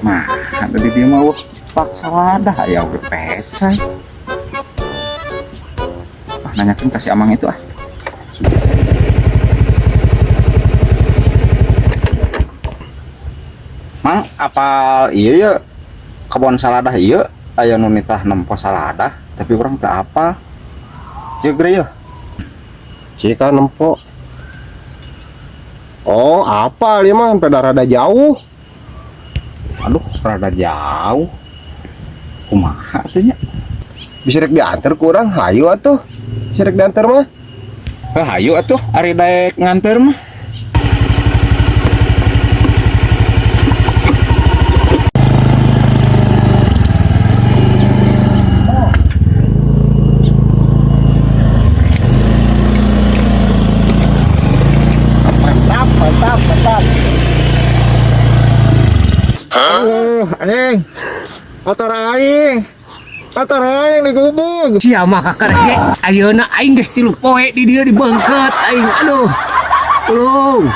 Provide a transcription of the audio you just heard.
Nah, ada di dia mau paksa wadah ya udah pecah. Nanyakan kasih amang itu ah. Mang, apal iya ya kebun saladah iya aya nu nitah nempo saladah tapi orang tak apa. Ya gede ya. Cika nempo. Oh, apa dia mah sampai rada jauh. Aduh, rada jauh. Kumaha tuh nya? Bisa rek diantar kurang, hayu atuh. Bisa rek diantar mah. Hayu atuh ari daek nganter mah. Mantap. Anjing. Motor aing digubug. Sia mah kakarek ayeuna aing geus 3 poe di dieu dibeungkeut aing. Aduh. Tolong.